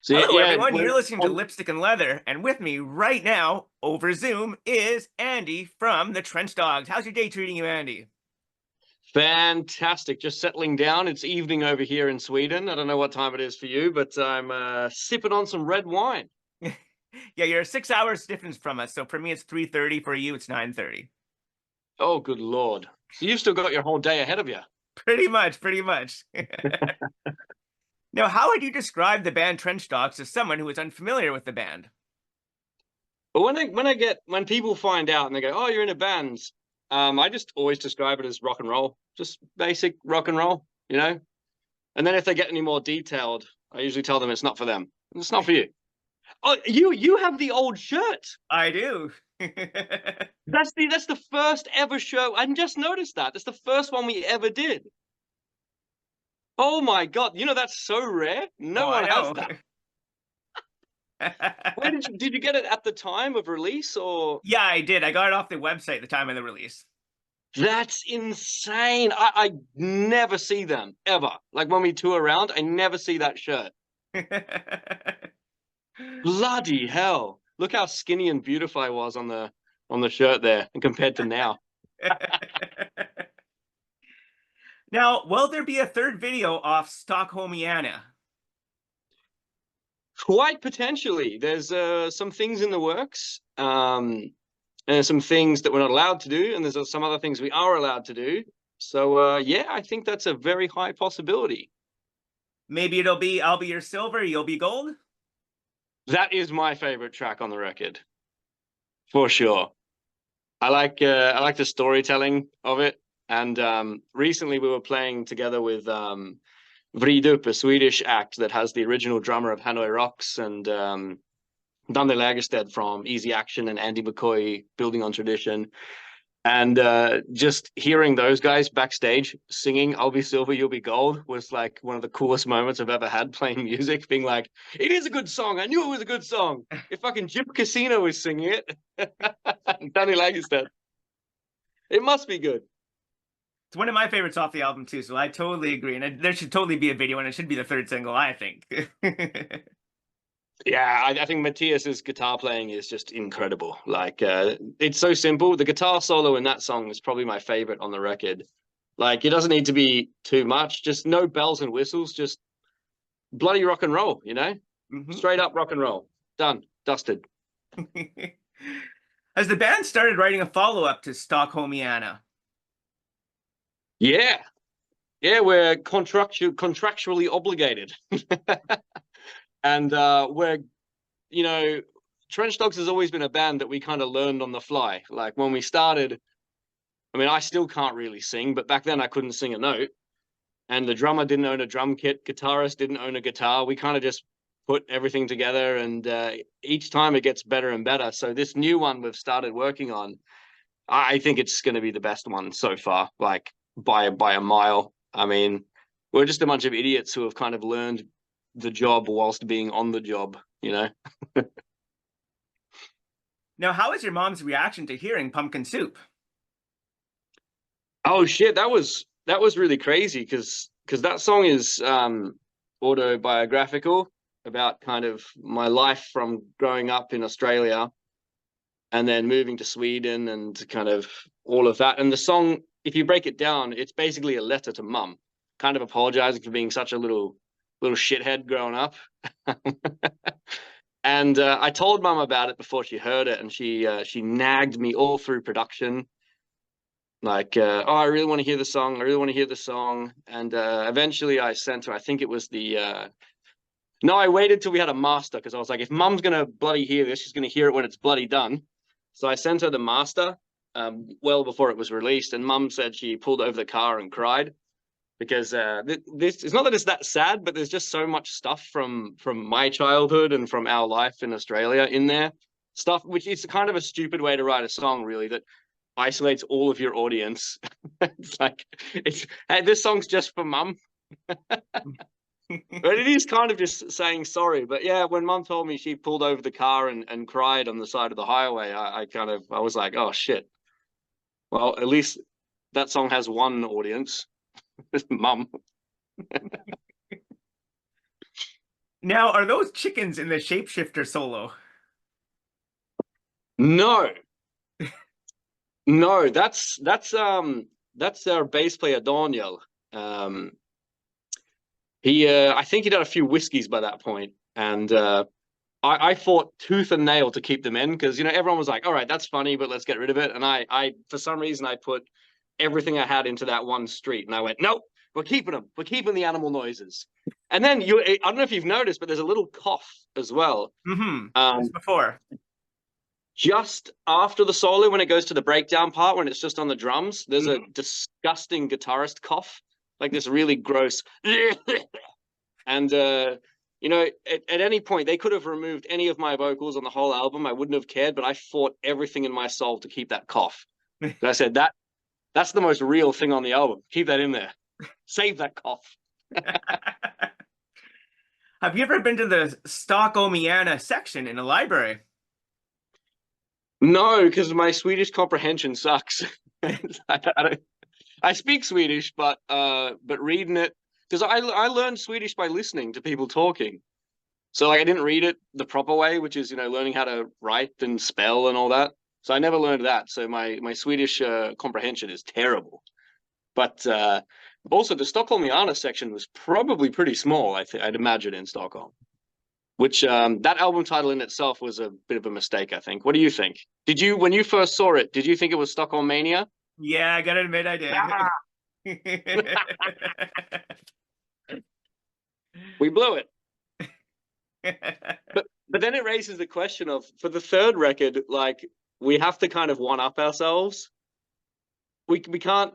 So Hello, yeah, everyone. we're You're listening to on. Lipstick and Leather, and with me right now over Zoom is Andy from the Trench Dogs. How's your day treating you, Andy? Fantastic. Just settling down. It's evening over here in Sweden. I don't know what time it is for you, but I'm sipping on some red wine. Yeah, you're 6 hours difference from us, so for me it's 3:30. For you, it's 9:30. Oh, good Lord. So you've still got your whole day ahead of you. Pretty much, pretty much. Now, how would you describe the band Trench Dogs to someone who is unfamiliar with the band? But when people find out and they go, "Oh, you're in a band," I just always describe it as rock and roll, just basic rock and roll, you know. And then if they get any more detailed, I usually tell them it's not for them. It's not for you. Oh, you have the old shirt. I do. That's the first ever show. I just noticed that. That's the first one we ever did. Oh my God. That's so rare. Oh, No I one has know. that. Where did you get it at the time of release or Yeah, I did. I got it off the website at the time of the release. that's insane. I never see them ever. Like when we tour around, I never see that shirt. Bloody hell. Look how skinny and beautiful I was on the shirt there and compared to now. Now, will there be a third video off Stockholmiana? Quite potentially. There's some things in the works. And there's some things that we're not allowed to do, and there's some other things we are allowed to do. So yeah, I think that's a very high possibility. Maybe it'll be I'll be your silver, you'll be gold. That is my favorite track on the record, for sure. I like the storytelling of it. And recently we were playing together with Vridup, a Swedish act that has the original drummer of Hanoi Rocks and Dande Lagerstedt from Easy Action and Andy McCoy, Building on Tradition. And just hearing those guys backstage singing "I'll Be Silver, You'll Be Gold" was like one of the coolest moments I've ever had playing music. Being like, "It is a good song. I knew it was a good song." If fucking Jip Casino was singing it, Danny Lagerstedt, it must be good. It's one of my favorites off the album too, so I totally agree. And there should totally be a video, and it should be the third single, I think. Yeah, I think Matthias's guitar playing is just incredible. Like, it's so simple. The guitar solo in that song is probably my favorite on the record. Like, it doesn't need to be too much, just no bells and whistles, just bloody rock and roll, Mhm. Straight up rock and roll. Done, dusted. Has the band started writing a follow-up to Stockholmiana? Yeah, yeah, we're contractually obligated, and we're you know, Trench Dogs has always been a band that we kind of learned on the fly. Like when we started, I mean, I still can't really sing, but back then I couldn't sing a note. And the drummer didn't own a drum kit, guitarist didn't own a guitar. We kind of just put everything together, and each time it gets better and better. So this new one we've started working on, I think it's going to be the best one so far, like by a mile. I mean, we're just a bunch of idiots who have kind of learned the job whilst being on the job. Now, how is your mom's reaction to hearing Pumpkin Soup? Oh shit, that was really crazy because that song is autobiographical about kind of my life from growing up in Australia and then moving to Sweden and kind of all of that. And the song, if you break it down, it's basically a letter to mum, kind of apologizing for being such a little shithead growing up. And I told mum about it before she heard it, and she nagged me all through production like oh, I really want to hear the song, I really want to hear the song. And eventually I sent her, I think it was the no, I waited till we had a master because I was like, if mum's gonna bloody hear this, she's gonna hear it when it's bloody done. So I sent her the master well before it was released, and mum said she pulled over the car and cried because this it's not that it's that sad, but there's just so much stuff from my childhood and from our life in Australia in there, stuff which is kind of a stupid way to write a song, really, that isolates all of your audience. It's like it's hey, this song's just for mum. But it is kind of just saying sorry. But yeah, when mum told me she pulled over the car and cried on the side of the highway, I was like, oh shit. Well, at least that song has one audience, mum. Now, are those chickens in the shapeshifter solo? No, no, that's our bass player Daniel. Um, I think he'd had a few whiskeys by that point, and I fought tooth and nail to keep them in because everyone was like, "All right, that's funny, but let's get rid of it." And I for some reason I put everything I had into that one street, and I went, "Nope, we're keeping them. We're keeping the animal noises." And then I don't know if you've noticed, but there's a little cough as well. Mm-hmm. Just Um, before. just after the solo, when it goes to the breakdown part, when it's just on the drums, there's a Mm-hmm. disgusting guitarist cough, like this really gross. And at any point they could have removed any of my vocals on the whole album. I wouldn't have cared, but I fought everything in my soul to keep that cough. I said that's the most real thing on the album. Keep that in there. Save that cough. Have you ever been to the Stockomiana section in a library? No, because my Swedish comprehension sucks. I speak Swedish, but reading it, because I learned Swedish by listening to people talking. So like I didn't read it the proper way, which is learning how to write and spell and all that. So I never learned that. So my Swedish comprehension is terrible. But also the Stockholmiana section was probably pretty small. I'd imagine in Stockholm, which that album title in itself was a bit of a mistake. I think. What do you think? When you first saw it, did you think it was Stockholm Mania? Yeah, I gotta admit I did. We blew it. But then it raises the question of for the third record, like we have to kind of one up ourselves. We can't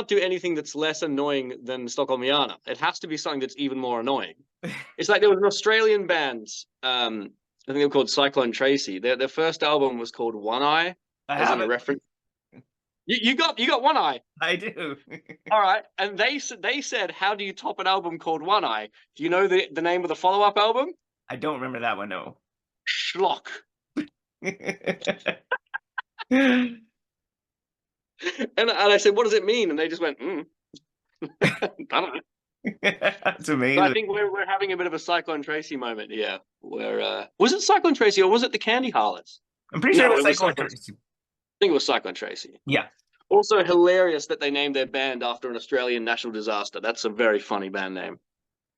do anything that's less annoying than Stockholmiana. It has to be something that's even more annoying. It's like there was an Australian band, I think they were called Cyclone Tracy. Their first album was called One Eye, I as have in a it. reference. You got One Eye. I do. All right, and they said, how do you top an album called One Eye? Do you know the name of the follow up album? I don't remember that one, no. Schlock. And I said, what does it mean? And they just went, I don't know. That's So I amazing. think we're having a bit of a Cyclone Tracy moment here. Where was it Cyclone Tracy or was it the Candy Harlots? I'm pretty sure it No, was it was Cyclone Cyclone. I Tracy. think it was Cyclone Tracy. Yeah, Also hilarious that they named their band after an Australian national disaster. That's a very funny band name.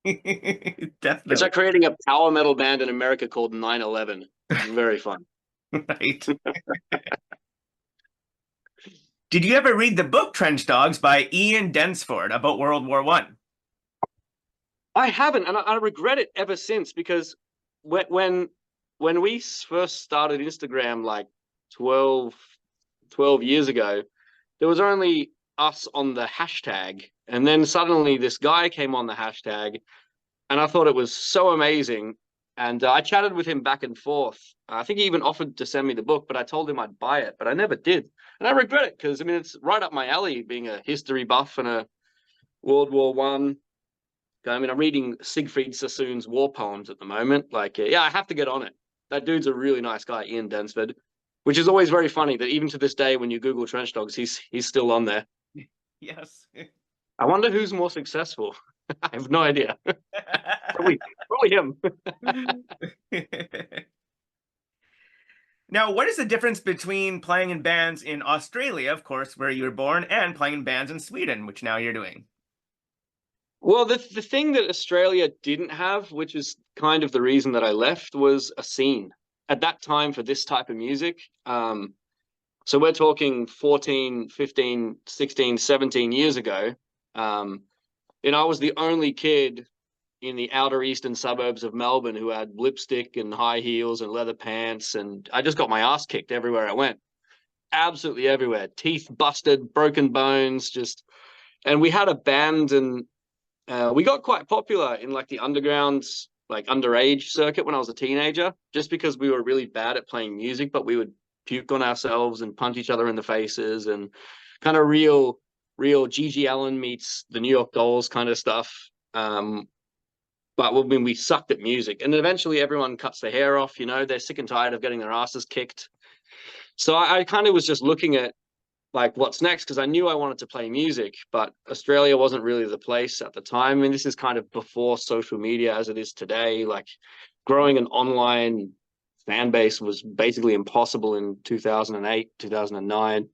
It's definitely. like creating a power metal band in America called 9/11. Very fun. Right. Did you ever read the book Trench Dogs by Ian Densford about World War One? I haven't, and I regret it ever since because when we first started Instagram like 12 years ago, there was only us on the hashtag. And then suddenly this guy came on the hashtag, and I thought it was so amazing. And I chatted with him back and forth. I think he even offered to send me the book, but I told him I'd buy it, but I never did. And I regret it because, I mean, it's right up my alley being a history buff and a World War One. I mean, I'm reading Siegfried Sassoon's war poems at the moment. Like, yeah, I have to get on it. That dude's a really nice guy, Ian Densford, which is always very funny that even to this day, when you Google trench dogs, he's still on there. Yes. I wonder who's more successful. I have no idea. Probably him. Now, what is the difference between playing in bands in Australia, of course, where you were born, and playing in bands in Sweden, which now you're doing? Well, the thing that Australia didn't have, which is kind of the reason that I left, was a scene at that time for this type of music. So we're talking 14, 15, 16, 17 years ago. Um, I was the only kid in the outer eastern suburbs of Melbourne who had lipstick and high heels and leather pants. And I just got my ass kicked everywhere I went. Absolutely everywhere. Teeth busted, broken bones, and we had a band and we got quite popular in like the underground, like underage circuit when I was a teenager, just because we were really bad at playing music, but we would puke on ourselves and punch each other in the faces and kind of real Gigi Allen meets the New York Dolls kind of stuff. But when we sucked at music, and eventually everyone cuts their hair off, they're sick and tired of getting their asses kicked. So I kind of was just looking at like what's next, because I knew I wanted to play music, but Australia wasn't really the place at the time. I mean, this is kind of before social media as it is today. Like growing an online fan base was basically impossible in 2008, 2009.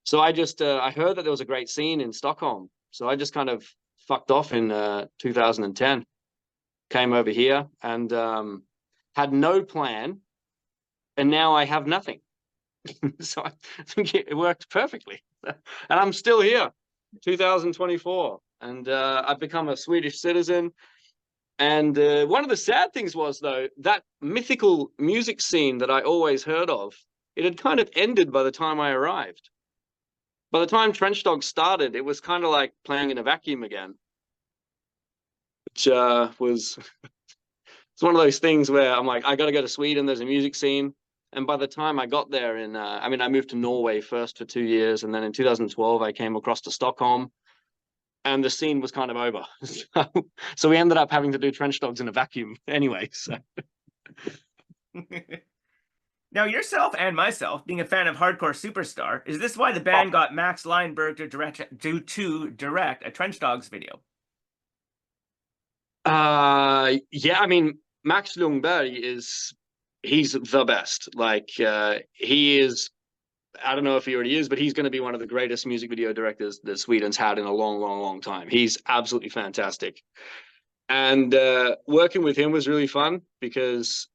So I heard that there was a great scene in Stockholm. So I just kind of fucked off in 2010, came over here and had no plan. And now I have nothing. So I think it worked perfectly. And I'm still here, 2024. And I've become a Swedish citizen. And one of the sad things was, though, that mythical music scene that I always heard of, it had kind of ended by the time I arrived. By the time Trench Dogs started, it was kind of like playing in a vacuum again, which was it's one of those things where I'm like, I got to go to Sweden. There's a music scene. And by the time I got there I mean, I moved to Norway first for 2 years. And then in 2012, I came across to Stockholm and the scene was kind of over. So we ended up having to do Trench Dogs in a vacuum anyway. So. Now, yourself and myself, being a fan of Hardcore Superstar, is this why the band got Max Leinberg to direct a Trench Dogs video? Yeah, I mean, Max Lundberg he's the best. Like he is, I don't know if he already is, but he's going to be one of the greatest music video directors that Sweden's had in a long, long, long time. He's absolutely fantastic. And working with him was really fun because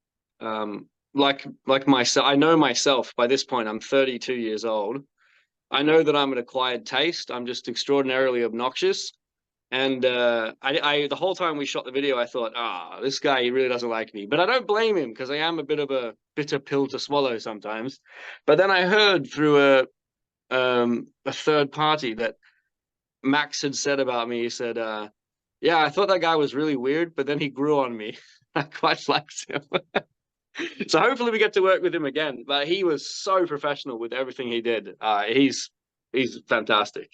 like myself, I know myself by this point, I'm 32 years old. I know that I'm an acquired taste. I'm just extraordinarily obnoxious. And I the whole time we shot the video, I thought, this guy, he really doesn't like me. But I don't blame him because I am a bit of a bitter pill to swallow sometimes. But then I heard through a third party that Max had said about me. He said, yeah, I thought that guy was really weird, but then he grew on me. I quite liked him. So hopefully we get to work with him again. But he was so professional with everything he did. He's fantastic.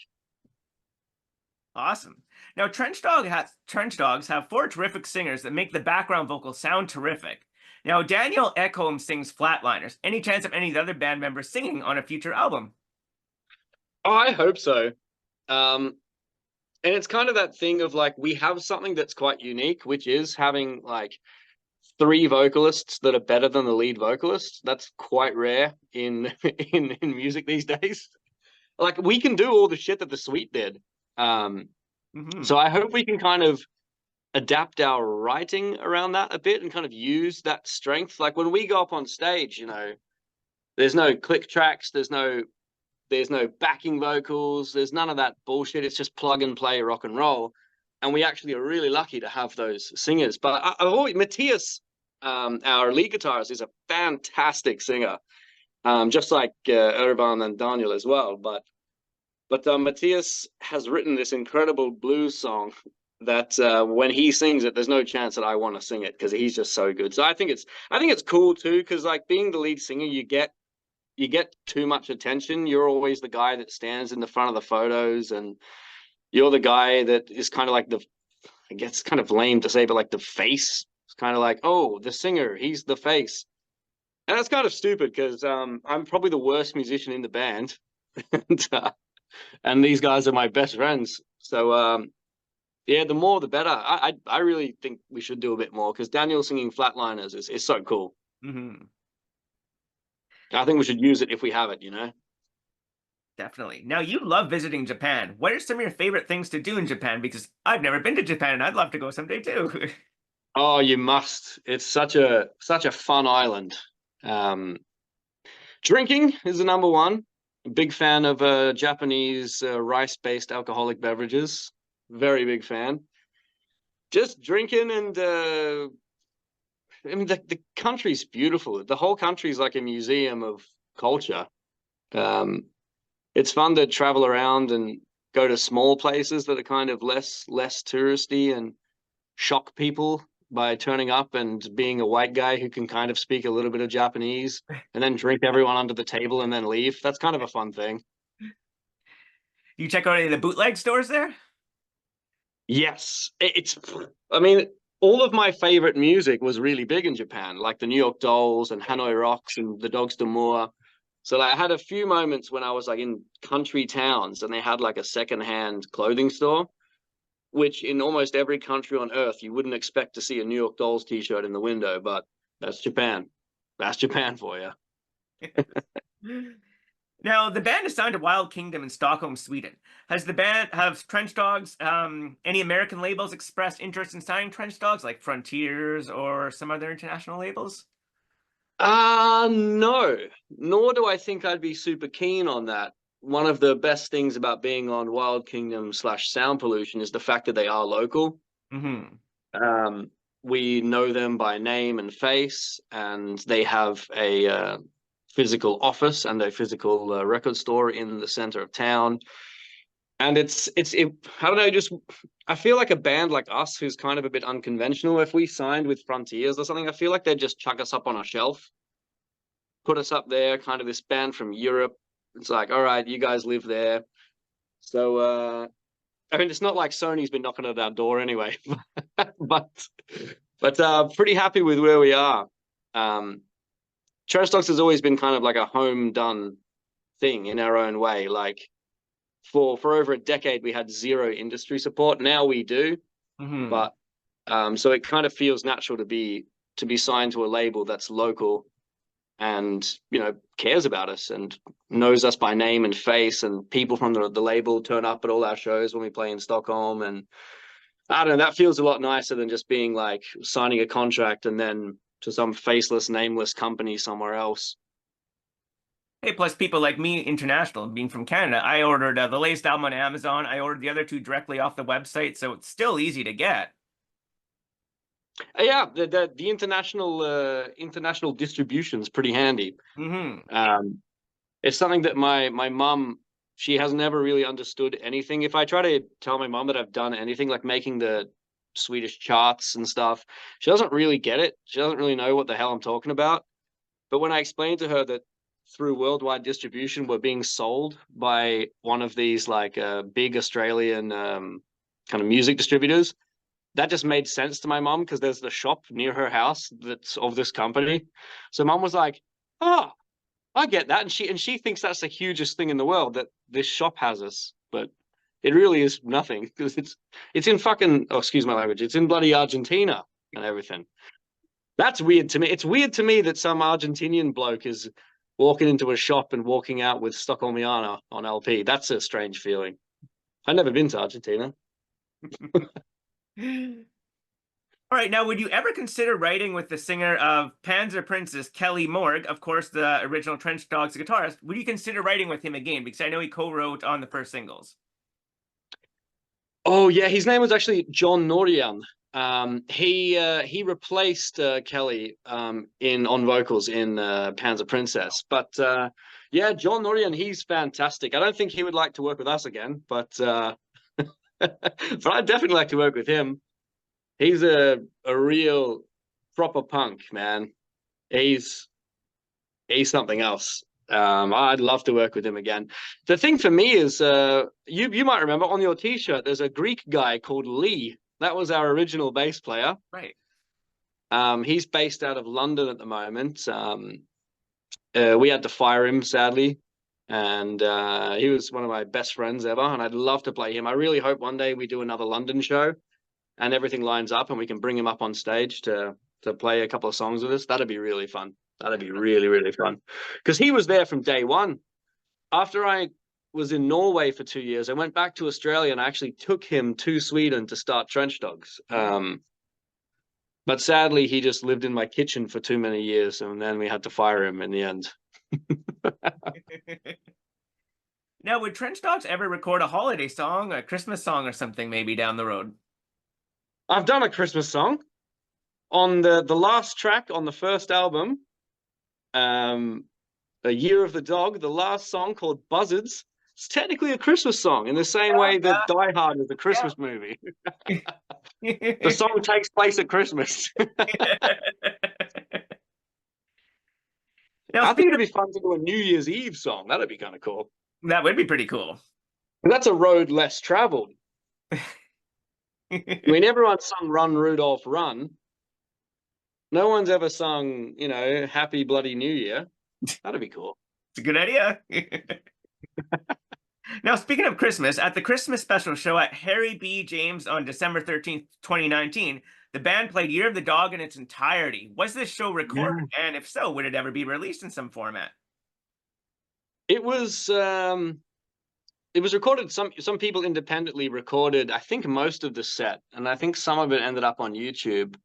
Awesome. Now, Trench Dogs have 4 terrific singers that make the background vocals sound terrific. Now, Daniel Ekholm sings Flatliners. Any chance of any of the other band members singing on a future album? Oh, I hope so. And it's kind of that thing of like, we have something that's quite unique, which is having like 3 vocalists that are better than the lead vocalist. That's quite rare in in music these days. Like we can do all the shit that the Sweet did. So I hope we can kind of adapt our writing around that a bit and kind of use that strength. Like when we go up on stage, there's no click tracks, there's no backing vocals, there's none of that bullshit. It's just plug and play rock and roll. And we actually are really lucky to have those singers. But I've always, Matthias, our lead guitarist, is a fantastic singer, just like Urban and Daniel as well. But Matthias has written this incredible blues song that when he sings it, there's no chance that I want to sing it because he's just so good. So I think it's cool too, because like being the lead singer, you get too much attention. You're always the guy that stands in the front of the photos, and you're the guy that is kind of like I guess kind of lame to say, but like the face. It's kind of like, oh, the singer, he's the face. And that's kind of stupid because I'm probably the worst musician in the band. And these guys are my best friends. So yeah, the more the better. I really think we should do a bit more because Daniel singing Flatliners is so cool. I think we should use it if we have it. Definitely. Now, you love visiting Japan. What are some of your favorite things to do in Japan? Because I've never been to Japan and I'd love to go someday too. Oh, you must. It's such a fun island. Drinking is the number one. Big fan of Japanese rice-based alcoholic beverages. Very big fan. Just drinking and I mean the country's beautiful. The whole country's like a museum of culture. It's fun to travel around and go to small places that are kind of less touristy and shock people by turning up and being a white guy who can kind of speak a little bit of Japanese and then drink everyone under the table and then leave. That's kind of a fun thing. You check out any of the bootleg stores there? Yes. I mean, all of my favorite music was really big in Japan, like the New York Dolls and Hanoi Rocks and the Dogs d'Amour. So like, I had a few moments when I was like in country towns and they had like a secondhand clothing store, which in almost every country on earth you wouldn't expect to see a New York Dolls t-shirt in the window, but that's Japan. That's Japan for you. Now, the band is signed to Wild Kingdom in Stockholm, Sweden. Have Trench Dogs, any American labels expressed interest in signing Trench Dogs, like Frontiers or some other international labels? No, nor do I think I'd be super keen on that. One of the best things about being on Wild Kingdom slash Sound Pollution is the fact that they are local. Mm-hmm. We know them by name and face, and they have a physical office and a physical record store in the center of town. And I don't know, just I feel like a band like us who's kind of a bit unconventional, if we signed with Frontiers or something, I feel like they'd just chuck us up on a shelf, put us up there, kind of this band from Europe. It's like, all right, you guys live there. So I mean, it's not like Sony's been knocking at our door anyway, but pretty happy with where we are. Trash Dogs has always been kind of like a home done thing in our own way. Like for over a decade, we had zero industry support. Now we do, Mm-hmm. but so it kind of feels natural to be signed to a label that's local and cares about us and knows us by name and face, and people from the label turn up at all our shows when we play in Stockholm. And I don't know, that feels a lot nicer than just being like signing a contract and then to some faceless, nameless company somewhere else. Hey, plus people like me, international, being from Canada, I ordered the latest album on Amazon. I ordered the other two directly off the website, so it's still easy to get. Yeah, the international distribution is pretty handy. Mm-hmm. It's something that my mum, she has never really understood anything. If I try to tell my mum that I've done anything like making the Swedish charts and stuff, she doesn't really get it. She doesn't really know what the hell I'm talking about. But when I explained to her that through worldwide distribution, we're being sold by one of these like big Australian kind of music distributors, that just made sense to my mom because there's the shop near her house that's of this company. So mom was like, "Oh, I get that," and she thinks that's the hugest thing in the world that this shop has us, but it really is nothing because it's in fucking, oh, excuse my language, it's in bloody Argentina and everything. That's weird to me. It's weird to me that some Argentinian bloke is walking into a shop and walking out with Stockholmiana on LP. That's a strange feeling. I've never been to Argentina. All right, now would you ever consider writing with the singer of Panzer Princess, Kelly Morg, of course, the original Trench Dogs guitarist? Would you consider writing with him again? Because I know he co-wrote on the first singles. Oh yeah, his name was actually John Norian. He replaced Kelly in on vocals in Panzer Princess. But yeah, John Norian, he's fantastic. I don't think he would like to work with us again, but but I'd definitely like to work with him. He's a real proper punk, man. He's something else. I'd love to work with him again. The thing for me is, you might remember on your T-shirt, there's a Greek guy called Lee. That was our original bass player. Right. He's based out of London at the moment. We had to fire him, sadly, and he was one of my best friends ever, and I'd love to play him. I really hope one day we do another London show and everything lines up and we can bring him up on stage to play a couple of songs with us. That'd be really fun. That'd be really, really fun. Because he was there from day one. After I was in Norway for 2 years, I went back to Australia and I actually took him to Sweden to start Trench Dogs. But sadly, he just lived in my kitchen for too many years, and then we had to fire him in the end. Now, would Trench Dogs ever record a holiday song, a Christmas song or something maybe down the road? I've done a Christmas song on the last track on the first album. A Year of the Dog, the last song called Buzzards. It's technically a Christmas song in the same way that Die Hard is a Christmas movie. The song takes place at Christmas. Now, I think it'd be fun to do a New Year's Eve song. That'd be kind of cool. that would be pretty cool. That's a road less traveled. I mean, everyone's sung Run, Rudolph, Run. No one's ever sung, Happy Bloody New Year. That'd be cool. It's a good idea. Now, speaking of Christmas, at the Christmas special show at Harry B. James on December 13th, 2019, the band played Year of the Dog in its entirety. Was this show recorded? Yeah. And if so, would it ever be released in some format? It was recorded. Some people independently recorded, I think, most of the set, and I think some of it ended up on YouTube.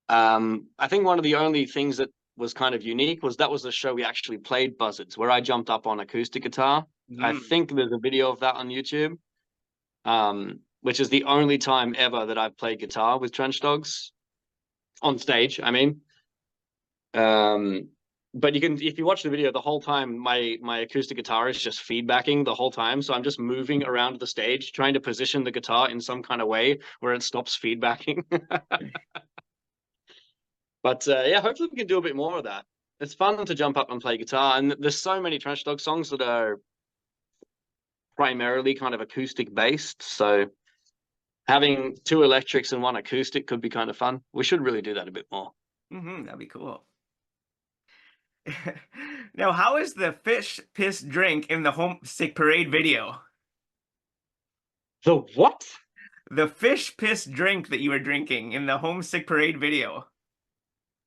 I think one of the only things that was kind of unique was that was the show we actually played Buzzards, where I jumped up on acoustic guitar. I think there's a video of that on YouTube, which is the only time ever that I've played guitar with Trench Dogs on stage. I mean, but you can, if you watch the video, the whole time my acoustic guitar is just feedbacking the whole time. So I'm just moving around the stage, trying to position the guitar in some kind of way where it stops feedbacking. But yeah, hopefully we can do a bit more of that. It's fun to jump up and play guitar, and there's so many Trench Dog songs that are primarily kind of acoustic based. So having two electrics and one acoustic could be kind of fun. We should really do that a bit more. That'd be cool. Now, how is the fish piss drink in the Homesick Parade video? The what? The fish piss drink that you were drinking in the Homesick Parade video.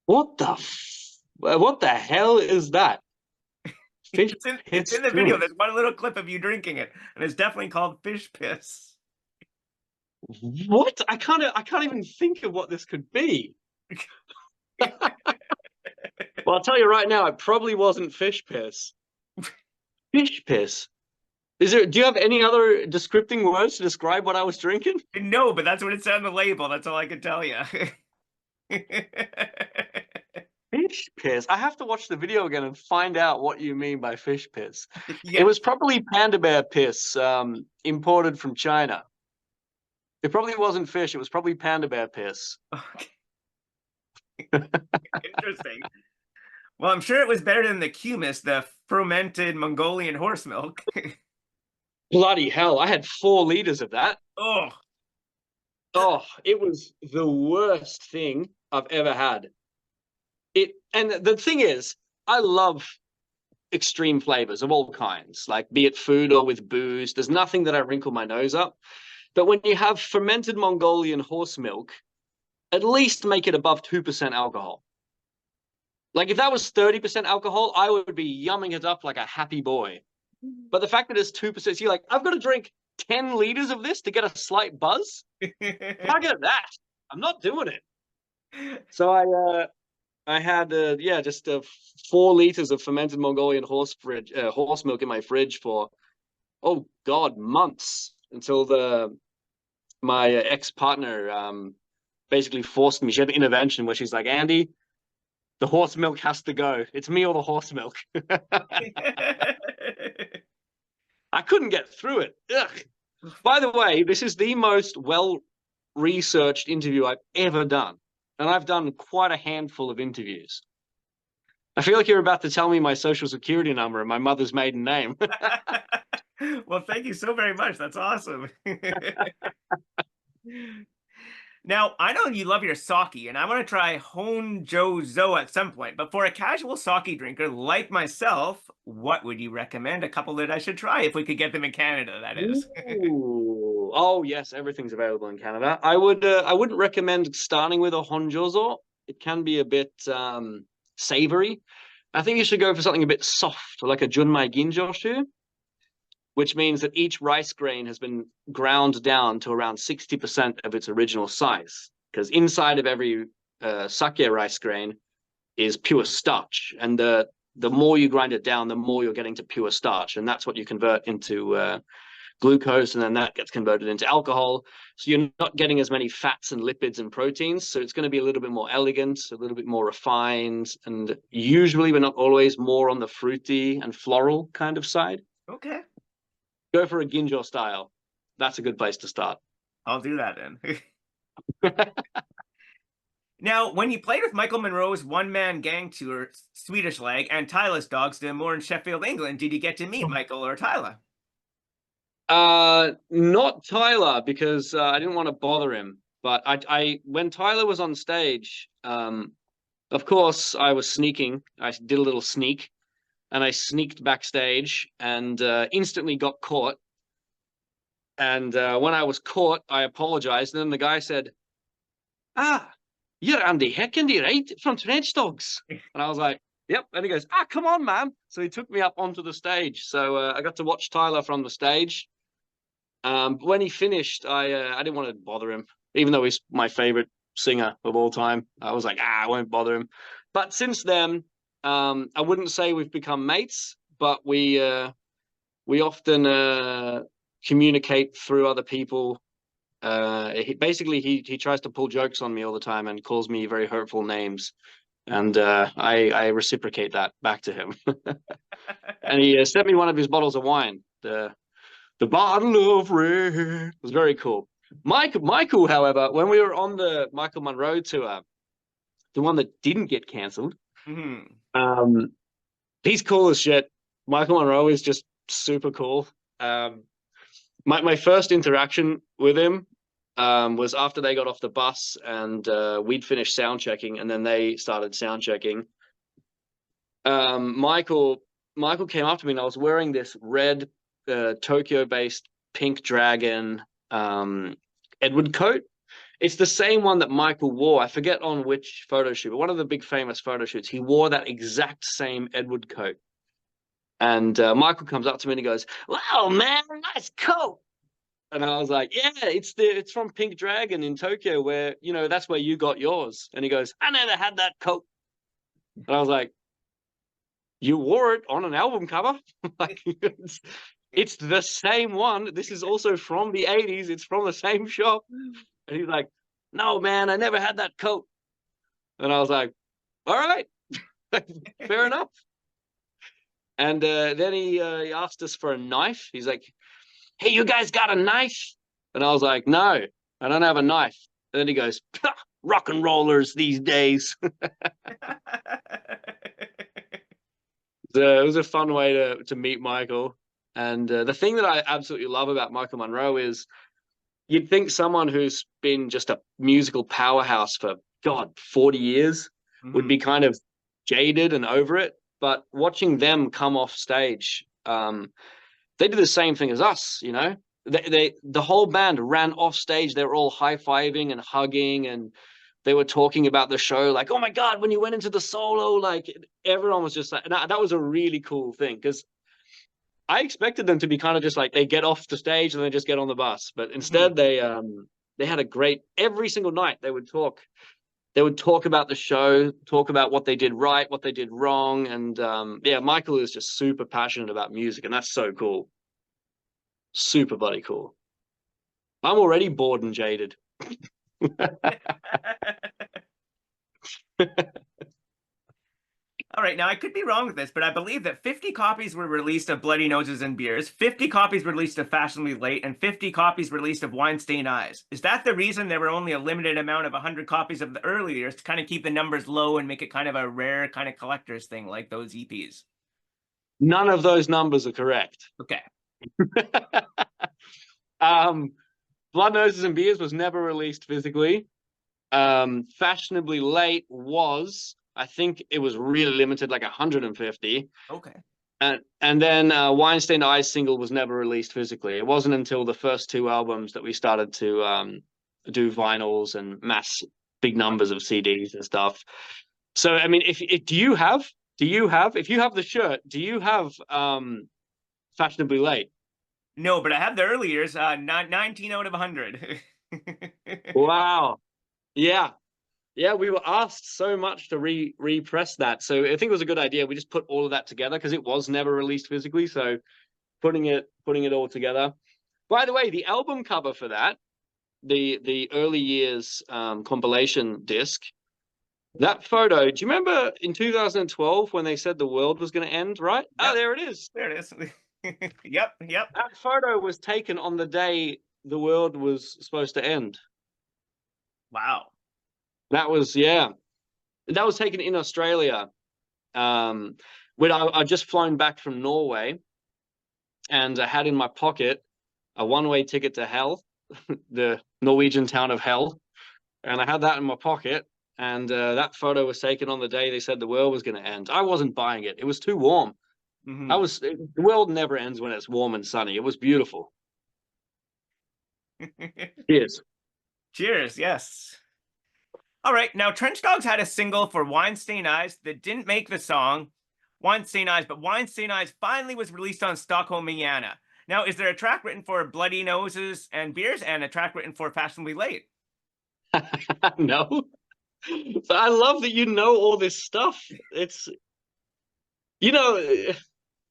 What the hell is that? Fish it's in the video. There's one little clip of you drinking it, and it's definitely called fish piss. What? I can't even think of what this could be. Well, I'll tell you right now, it probably wasn't fish piss. Fish piss. Do you have any other descripting words to describe what I was drinking? No, but that's what it said on the label. That's all I can tell you. Fish piss. I have to watch the video again and find out what you mean by fish piss. Yeah. It was probably panda bear piss, imported from China. It probably wasn't fish. It was probably panda bear piss. Okay. Interesting. Well, I'm sure it was better than the kumis, the fermented Mongolian horse milk. Bloody hell. I had 4 liters of that. Oh, it was the worst thing I've ever had. And the thing is, I love extreme flavors of all kinds, like be it food or with booze. There's nothing that I wrinkle my nose up. But when you have fermented Mongolian horse milk, at least make it above 2% alcohol. Like if that was 30% alcohol, I would be yumming it up like a happy boy. But the fact that it's 2%, so you're like, I've got to drink 10 liters of this to get a slight buzz. Can't get that. I'm not doing it. So I had just 4 liters of fermented Mongolian horse milk in my fridge for months, until my ex-partner basically forced me. She had an intervention where she's like, Andy, the horse milk has to go. It's me or the horse milk. I couldn't get through it. Ugh. By the way, this is the most well-researched interview I've ever done. And I've done quite a handful of interviews. I feel like you're about to tell me my social security number and my mother's maiden name. Well, thank you so very much. That's awesome. Now, I know you love your sake, and I want to try Honjozo at some point. But for a casual sake drinker like myself, what would you recommend? A couple that I should try if we could get them in Canada, that is. Ooh. Oh, yes, everything's available in Canada. I wouldn't recommend starting with a Honjozo. It can be a bit savory. I think you should go for something a bit soft, like a Junmai Ginjoshu, which means that each rice grain has been ground down to around 60% of its original size. Because inside of every sake rice grain is pure starch. And the more you grind it down, the more you're getting to pure starch. And that's what you convert into glucose, and then that gets converted into alcohol. So you're not getting as many fats and lipids and proteins. So it's going to be a little bit more elegant, a little bit more refined, and usually, but not always, more on the fruity and floral kind of side. Okay. Go for a Ginjo style. That's a good place to start. I'll do that then. Now, when you played with Michael Monroe's one-man gang tour, Swedish Leg, and Tyler's Dogs to more in Sheffield, England, did you get to meet Michael or Tyler? Not Tyler, because I didn't want to bother him. But I when Tyler was on stage, of course I was sneaking. I did a little sneak, and I sneaked backstage and instantly got caught. And when I was caught, I apologized. And then the guy said, "Ah, you're Andy Hekkandi, right? From Trench Dogs." And I was like, "Yep." And he goes, "Ah, come on, man." So he took me up onto the stage. So I got to watch Tyler from the stage. When he finished, I didn't want to bother him, even though he's my favorite singer of all time. I was like, I won't bother him. But since then, I wouldn't say we've become mates, but we often communicate through other people. He tries to pull jokes on me all the time and calls me very hurtful names, and I reciprocate that back to him. And he sent me one of his bottles of wine. The bottle of red. It was very cool. Michael, however, when we were on the Michael Monroe tour, the one that didn't get cancelled, he's cool as shit. Michael Monroe is just super cool. My first interaction with him was after they got off the bus and we'd finished sound checking, and then they started sound checking. Michael came up to me, and I was wearing this red Tokyo-based Pink Dragon Edward coat. It's the same one that Michael wore. I forget on which photo shoot, but one of the big famous photo shoots, he wore that exact same Edward coat. And Michael comes up to me and he goes, "Wow, man, nice coat." And I was like, "Yeah, it's from Pink Dragon in Tokyo, where that's where you got yours." And he goes, "I never had that coat." And I was like, "You wore it on an album cover." Like, it's the same one. This is also from the 80s. It's from the same shop. And he's like, "No, man, I never had that coat." And I was like, "All right, fair enough." And then he asked us for a knife. He's like, "Hey, you guys got a knife?" And I was like, "No, I don't have a knife." And then he goes, "Rock and rollers these days." It was a fun way to meet Michael. And the thing that I absolutely love about Michael Monroe is you'd think someone who's been just a musical powerhouse for, God, 40 years would be kind of jaded and over it. But watching them come off stage, they did the same thing as us, the whole band ran off stage. They were all high-fiving and hugging, and they were talking about the show, like, "Oh my God, when you went into the solo," like everyone was just like, that was a really cool thing, because I expected them to be kind of just like they get off the stage and then just get on the bus. But instead they had a great, every single night they would talk about the show, talk about what they did right, what they did wrong. And yeah, Michael is just super passionate about music, and that's so cool. Super bloody cool. I'm already bored and jaded. All right, now I could be wrong with this, but I believe that 50 copies were released of Bloody Noses and Beers, 50 copies were released of Fashionably Late, and 50 copies released of Wine Stained Eyes. Is that the reason there were only a limited amount of 100 copies of the early years, to kind of keep the numbers low and make it kind of a rare kind of collector's thing like those EPs? None of those numbers are correct. Okay. Blood, Noses, and Beers was never released physically. Fashionably Late was, I think it was really limited, like 150. Okay. And then Wine Stained Eyes single was never released physically. It wasn't until the first two albums that we started to do vinyls and mass big numbers of CDs and stuff. So, I mean, if you have the shirt, do you have Fashionably Late? No, but I have the early years, 19 out of 100. Wow. Yeah. Yeah, we were asked so much to repress that. So I think it was a good idea. We just put all of that together because it was never released physically. So putting it all together. By the way, the album cover for that, the early years compilation disc, that photo, do you remember in 2012 when they said the world was going to end, right? Yep. Oh, there it is. There it is. Yep. That photo was taken on the day the world was supposed to end. Wow. That was taken in Australia. When I just flown back from Norway, and I had in my pocket a one-way ticket to hell, the Norwegian town of hell, and I had that in my pocket. And that photo was taken on the day they said the world was going to end. I wasn't buying it; it was too warm. Mhm. The world never ends when it's warm and sunny. It was beautiful. Cheers. Cheers. Yes. All right. Now, Trench Dogs had a single for Weinstein Eyes that didn't make the song Weinstein Eyes, but Weinstein Eyes finally was released on Stockolmiana. Now, is there a track written for Bloody Noses and Beers and a track written for Fashionably Late? No. But I love that you know all this stuff. It's, you know,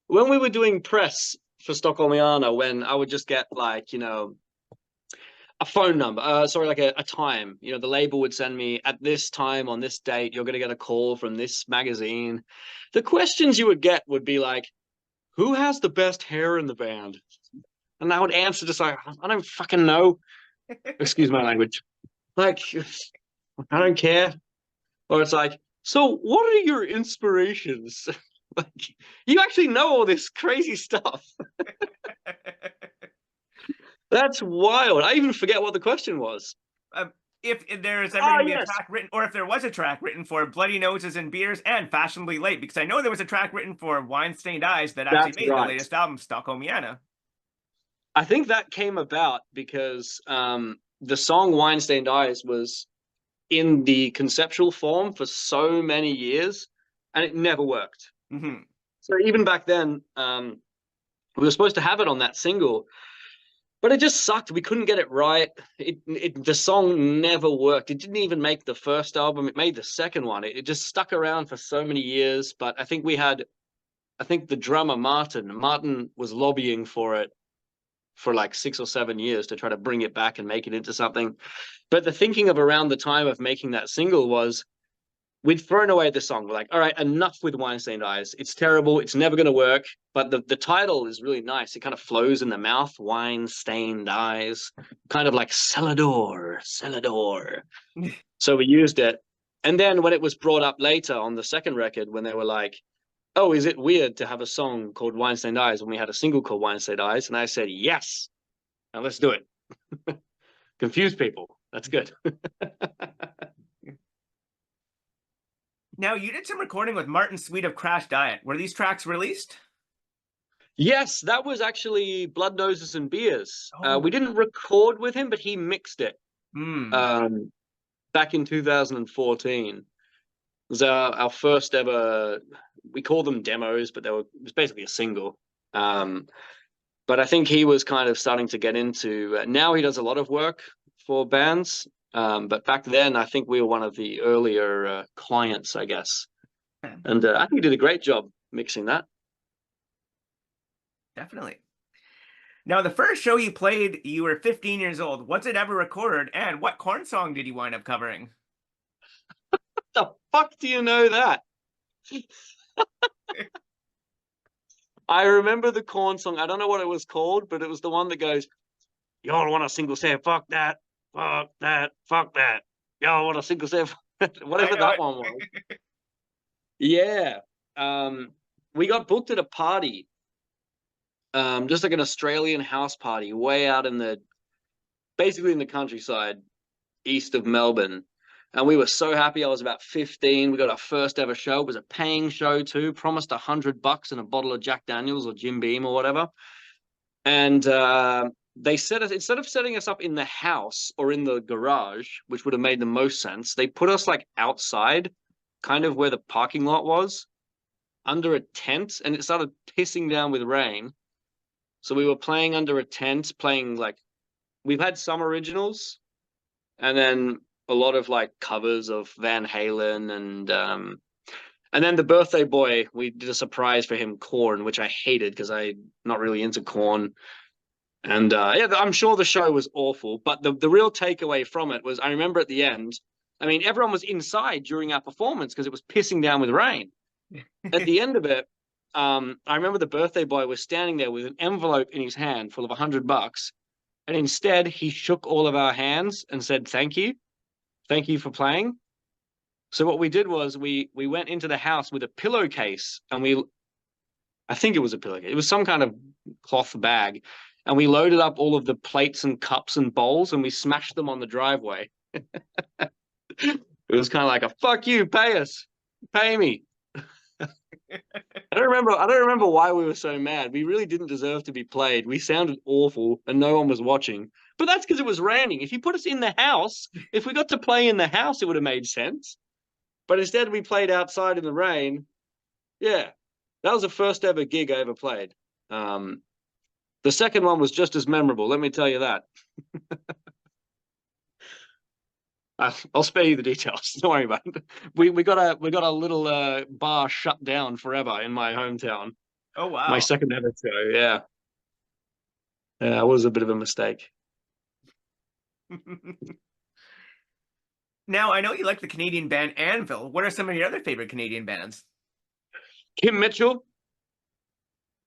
when we were doing press for Stockolmiana, when I would just get like, a phone number, sorry, like a time, the label would send me at this time on this date, you're going to get a call from this magazine. The questions you would get would be like, who has the best hair in the band? And I would answer just like, I don't fucking know. Excuse my language. Like, I don't care. Or it's like, so what are your inspirations? Like, you actually know all this crazy stuff. That's wild. I even forget what the question was. If there is ever Ah, going to be a yes. track written, or if there was a track written for Bloody Noses and Beers and Fashionably Late, because I know there was a track written for Wine Stained Eyes that actually That's made the right. latest album, Stockolmiana. I think that came about because the song Weinstein Eyes was in the conceptual form for so many years and it never worked. Mm-hmm. So even back then, we were supposed to have it on that single, but it just sucked. We couldn't get it right. The song never worked. It didn't even make the first album. It made the second one. It just stuck around for so many years. But I think the drummer Martin was lobbying for it for like 6 or 7 years to try to bring it back and make it into something. But the thinking of around the time of making that single was we'd thrown away the song. We're like, all right, enough with Weinstein Eyes. It's terrible. It's never going to work. But the title is really nice. It kind of flows in the mouth. Wine-stained eyes, kind of like Celador, Celador. So we used it. And then when it was brought up later on the second record, when they were like, oh, is it weird to have a song called Weinstein Eyes when we had a single called Weinstein Eyes? And I said, yes. Now let's do it. Confuse people. That's good. Now, you did some recording with Martin Sweet of Crash Diet. Were these tracks released? Yes, that was actually Blood Noses and Beers. We Oh, didn't record with him, but he mixed it hmm. um, back in 2014. It was our first ever, we call them demos, but it was basically a single. But I think he was kind of starting to get into, now he does a lot of work for bands. But back then, I think we were one of the earlier clients, I guess. And I think he did a great job mixing that. Definitely. Now, the first show you played, you were 15 years old. Was it ever recorded? And what Korn song did you wind up covering? The fuck do you know that? I remember the Korn song. I don't know what it was called, but it was the one that goes, y'all want a single say, fuck that, fuck that, fuck that. Y'all want a single say, I whatever know that it. one was. Yeah. We got booked at a party, just like an Australian house party, way out basically in the countryside, east of Melbourne. And we were so happy. I was about 15. We got our first ever show. It was a paying show too. Promised $100 and a bottle of Jack Daniels or Jim Beam or whatever. And they said instead of setting us up in the house or in the garage, which would have made the most sense, they put us like outside, kind of where the parking lot was, under a tent, and it started pissing down with rain. So we were playing under a tent, playing like we've had some originals, and then a lot of like covers of Van Halen and then the birthday boy, we did a surprise for him, Korn, which I hated because I'm not really into Korn. And yeah, I'm sure the show was awful, but the real takeaway from it was I remember at the end, I mean, everyone was inside during our performance because it was pissing down with rain. At the end of it, I remember the birthday boy was standing there with an envelope in his hand full of $100, and instead he shook all of our hands and said, thank you for playing. So what we did was we went into the house with a pillowcase, and I think it was a pillowcase. It was some kind of cloth bag, and we loaded up all of the plates and cups and bowls, and we smashed them on the driveway. It was kind of like a fuck you, pay us, pay me. I don't remember why we were so mad. We really didn't deserve to be played. We sounded awful and no one was watching. But that's because it was raining. If you put us in the house, if we got to play in the house, it would have made sense. But instead we played outside in the rain. Yeah. That was the first ever gig I ever played. The second one was just as memorable, let me tell you that. I'll spare you the details. Don't worry about it. We got a little bar shut down forever in my hometown. Oh My wow. second ever show. Yeah, yeah, it was a bit of a mistake. Now I know you like the Canadian band Anvil. What are some of your other favorite Canadian bands? Kim Mitchell,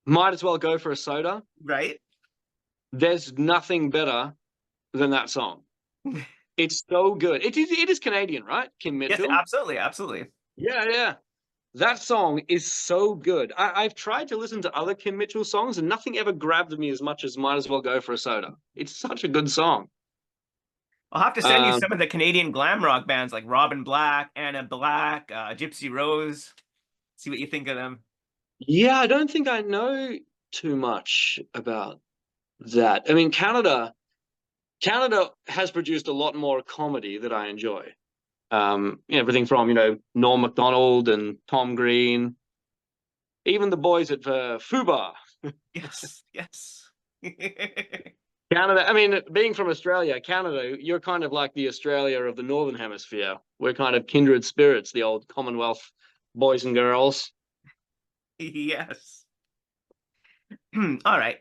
might as well go for a soda. Right? There's nothing better than that song. It's so good. It is Canadian, right? Kim Yes, Mitchell. absolutely, absolutely. Yeah, yeah. That song is so good. I've tried to listen to other Kim Mitchell songs and nothing ever grabbed me as much as Might As Well Go for a Soda. It's such a good song. I'll have to send you Um, some of the Canadian glam rock bands like Robin Black, Anna Black, Gypsy Rose. See what you think of them. yeah, I don't think I know too much about that. I mean, Canada has produced a lot more comedy that I enjoy. Everything from, Norm Macdonald and Tom Green, even the boys at Fubar. Yes, yes. Canada, I mean, being from Australia, Canada, you're kind of like the Australia of the Northern Hemisphere. We're kind of kindred spirits, the old Commonwealth boys and girls. Yes. All right.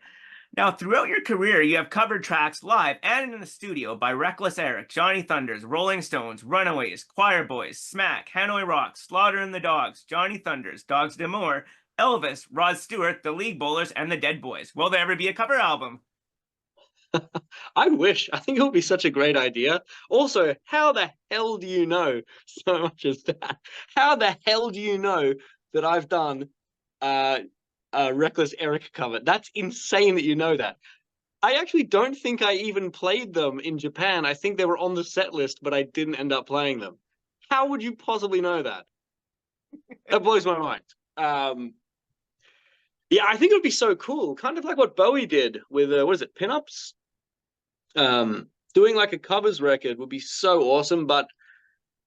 Now, throughout your career, you have covered tracks live and in the studio by Reckless Eric, Johnny Thunders, Rolling Stones, Runaways, Choir Boys, Smack, Hanoi Rocks, Slaughter and the Dogs, Johnny Thunders, Dogs D'Amour, Elvis, Rod Stewart, The League Bowlers, and the Dead Boys. Will there ever be a cover album? I wish. I think it would be such a great idea. Also, how the hell do you know so much as that? How the hell do you know that I've done uh, a Reckless Eric cover? That's insane that you know that. I actually don't think I even played them in Japan. I think they were on the set list, but I didn't end up playing them. How would you possibly know that? That blows my mind. Yeah, I think it would be so cool. Kind of like what Bowie did with, what is it, Pinups? Doing like a covers record would be so awesome, but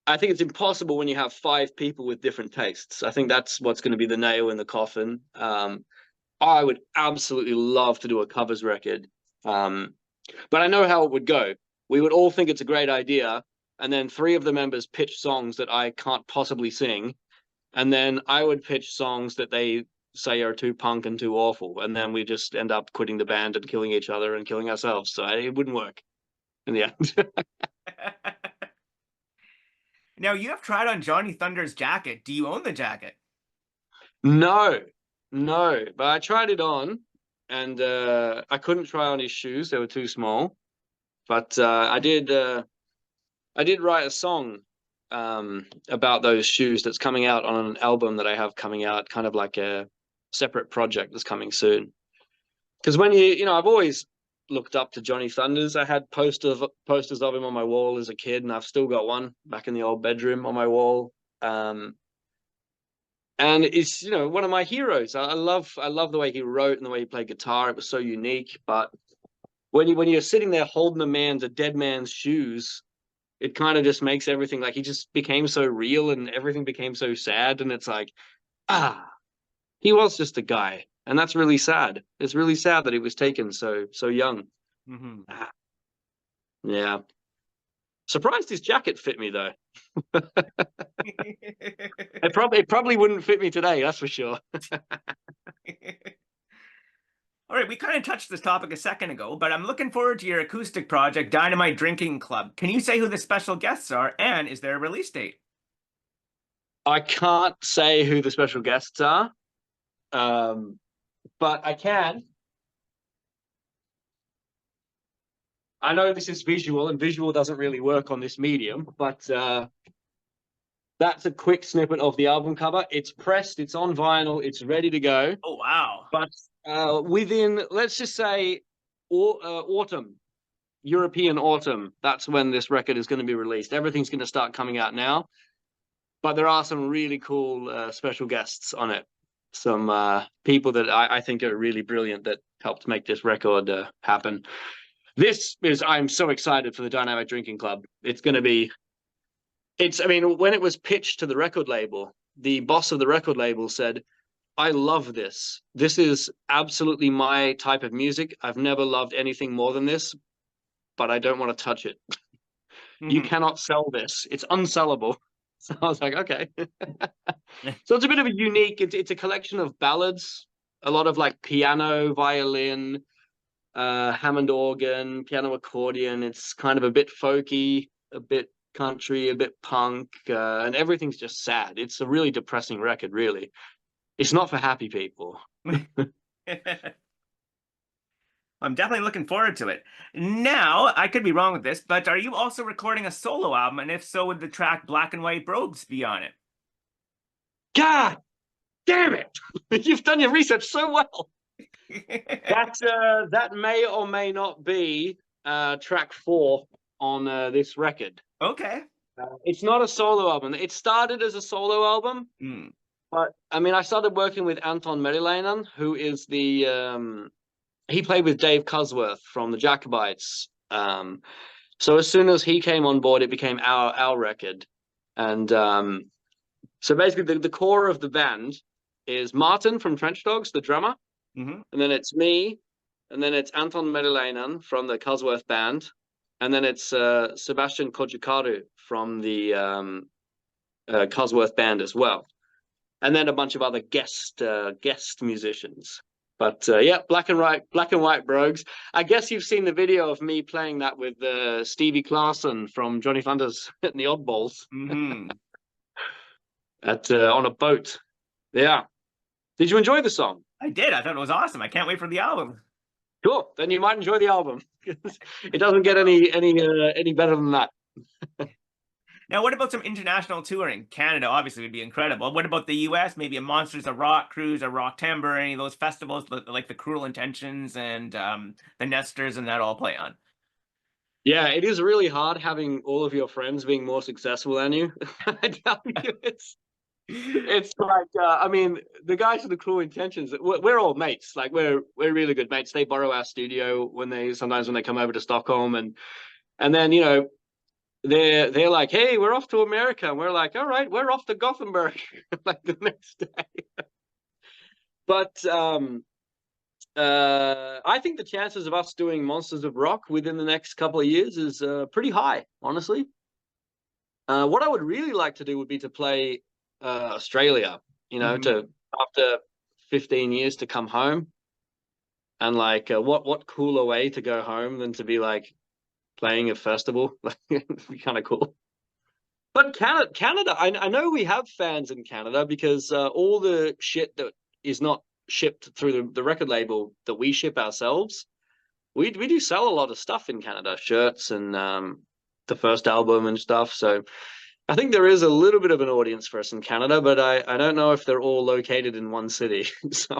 I think it's impossible when you have five people with different tastes. I think that's what's going to be the nail in the coffin. I would absolutely love to do a covers record. But I know how it would go. We would all think it's a great idea, and then three of the members pitch songs that I can't possibly sing, and then I would pitch songs that they say are too punk and too awful, and then we just end up quitting the band and killing each other and killing ourselves. So it wouldn't work in the end. Now, you have tried on Johnny Thunder's jacket. Do you own the jacket? No, no, but I tried it on, and I couldn't try on his shoes; they were too small. But I did write a song about those shoes that's coming out on an album that I have coming out, kind of like a separate project that's coming soon. Because when I've always looked up to Johnny Thunders. I had posters of him on my wall as a kid, and I've still got one back in the old bedroom on my wall. And it's one of my heroes. I love the way he wrote and the way he played guitar. It was so unique. But when you're sitting there holding a dead man's shoes, it kind of just makes everything like he just became so real and everything became so sad. And it's like, he was just a guy. And that's really sad. It's really sad that he was taken so young. Mm-hmm. Yeah. Surprised his jacket fit me though. It probably wouldn't fit me today, that's for sure. All right, we kind of touched this topic a second ago, but I'm looking forward to your acoustic project, Dynamite Drinking Club. Can you say who the special guests are, and is there a release date? I can't say who the special guests are, but I can. I know this is visual, and visual doesn't really work on this medium, but that's a quick snippet of the album cover. It's pressed, it's on vinyl, it's ready to go. Oh, wow. But within, let's just say, autumn, European autumn, that's when this record is going to be released. Everything's going to start coming out now. but there are some really cool special guests on it. Some people that I think are really brilliant that helped make this record happen. I'm so excited for the Dynamic Drinking Club. I mean, when it was pitched to the record label, the boss of the record label said, I love this. This is absolutely my type of music. I've never loved anything more than this, but I don't want to touch it. You cannot sell this. It's unsellable. So I was like, okay. So it's a bit of a unique, it's a collection of ballads, a lot of like piano, violin, Hammond organ, piano accordion. It's kind of a bit folky, a bit country, a bit punk, and everything's just sad. It's a really depressing record, really. It's not for happy people. I'm definitely looking forward to it. Now, I could be wrong with this, but are you also recording a solo album? And if so, would the track Black and White Brogues be on it? God damn it! You've done your research so well. That may or may not be track 4 on this record. Okay. It's not a solo album. It started as a solo album, but I mean, I started working with Anton Meriläinen, who is he played with Dave Cusworth from the Jacobites. So as soon as he came on board, it became our record. And so basically the core of the band is Martin from Trench Dogs, the drummer. And then it's me. And then it's Anton Meriläinen from the Cusworth band. And then it's Sebastian Kojikaru from the Cusworth band as well. And then a bunch of other guest musicians. But yeah, Black and White Brogues. I guess you've seen the video of me playing that with Stevie Clarkson from Johnny Thunders and the Oddballs on a boat. Yeah. Did you enjoy the song? I did. I thought it was awesome. I can't wait for the album. Cool. Then you might enjoy the album. It doesn't get any better than that. Now, what about some international touring? Canada obviously would be incredible. What about the US? Maybe a Monsters of Rock cruise or Rock Timber, any of those festivals like the Cruel Intentions and the Nesters and that all play on? Yeah, it is really hard having all of your friends being more successful than you. I tell you, it's like I mean, the guys with the Cruel Intentions, we're all mates. Like we're really good mates. They borrow our studio sometimes when they come over to Stockholm, and then they're like, hey, we're off to America, and we're like, all right, we're off to Gothenburg like the next day. But I think the chances of us doing Monsters of Rock within the next couple of years is pretty high, honestly. What I would really like to do would be to play Australia, to after 15 years to come home. And like, what cooler way to go home than to be like playing a festival? It'd be kind of cool. But Canada, I know we have fans in Canada because all the shit that is not shipped through the record label that we ship ourselves, we do sell a lot of stuff in Canada, shirts and the first album and stuff. So I think there is a little bit of an audience for us in Canada, but I don't know if they're all located in one city. So.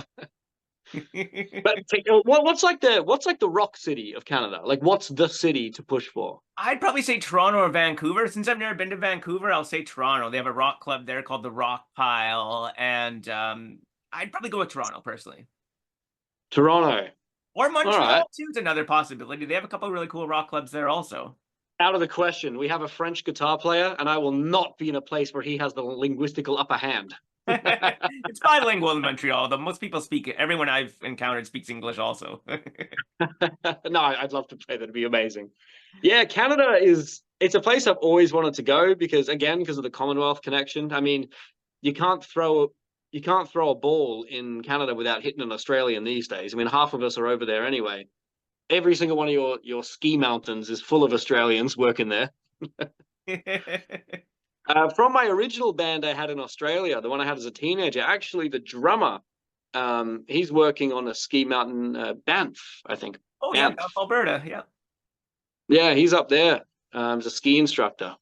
But what's like the rock city of Canada? Like, what's the city to push for? I'd probably say Toronto or Vancouver. Since I've never been to Vancouver, I'll say Toronto. They have a rock club there called the Rock Pile, and I'd probably go with Toronto personally. Toronto or Montreal too is another possibility. They have a couple of really cool rock clubs there also. Out of the question. We have a French guitar player, and I will not be in a place where he has the linguistical upper hand. It's bilingual in Montreal, though most people everyone I've encountered speaks English also. No, I'd love to play. That'd be amazing. Yeah, Canada it's a place I've always wanted to go because of the Commonwealth connection. I mean, you can't throw a ball in Canada without hitting an Australian these days. I mean, half of us are over there anyway. Every single one of your ski mountains is full of Australians working there. From my original band I had in Australia, the one I had as a teenager, actually the drummer, he's working on a ski mountain, Banff, I think. Oh, Banff. Yeah, Alberta, yeah. Yeah, he's up there as a ski instructor.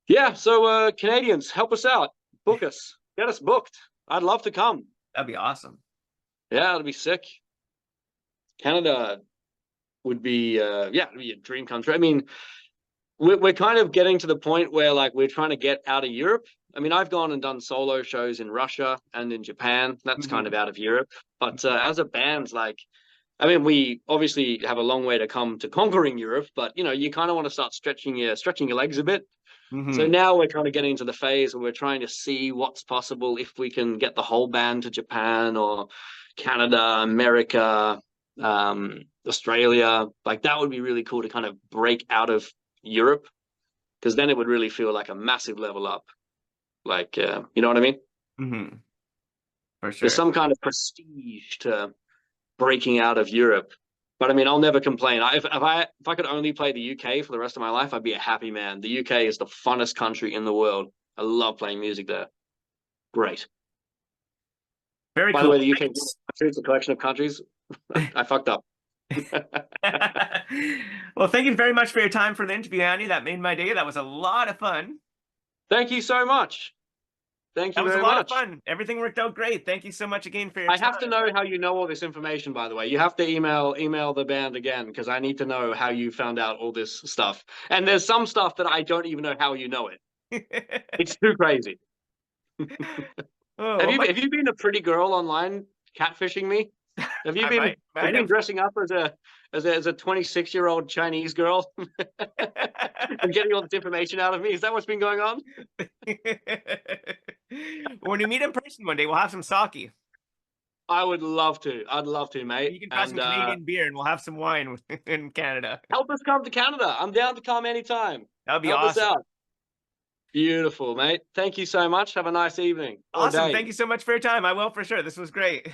Yeah, so Canadians, help us out. Book us. Get us booked. I'd love to come. That'd be awesome. Yeah, it'd be sick. Canada would be, it'd be a dream come true. I mean, we're kind of getting to the point where like we're trying to get out of Europe. I mean, I've gone and done solo shows in Russia and in Japan. That's kind of Hmm. out of Europe. But as a band, like, I mean, we obviously have a long way to come to conquering Europe, but you know, you kind of want to start stretching your legs a bit. So Hmm. now we're kind of getting into the phase where we're trying to see what's possible if we can get the whole band to Japan or Canada, America, Australia. Like that would be really cool to kind of break out of Europe because then it would really feel like a massive level up. Like, you know what I mean? Hmm. For There's sure. some kind of prestige to breaking out of Europe. But I mean, I'll never complain. If I could only play the UK for the rest of my life, I'd be a happy man. The UK is the funnest country in the world. I love playing music there. Great. Very By the cool. way, the UK is a collection of countries. I fucked up. Well, thank you very much for your time for the interview, Andy. That made my day. That was a lot of fun. Thank you so much. Thank you That was a very lot of much. fun. Everything worked out great. Thank you so much again for your I time. have to know how you know all this information, by the way. You have to email the band again because I need to know how you found out all this stuff. And there's some stuff that I don't even know how you know it. It's too crazy. Oh, Have well, you have you been a pretty girl online catfishing me? Have you I been have might you been have. dressing up as a 26-year-old Chinese girl and getting all this information out of me? Is that what's been going on? When we meet in person one day, we'll have some sake. I would love to. I'd love to, mate. You can try some And Canadian beer, and we'll have some wine in Canada. help us come to Canada. I'm down to come anytime. That would be Help us awesome. out. Beautiful, mate. Thank you so much. Have a nice evening or Awesome. Thank day. you so much for your time. I will for sure. This was great.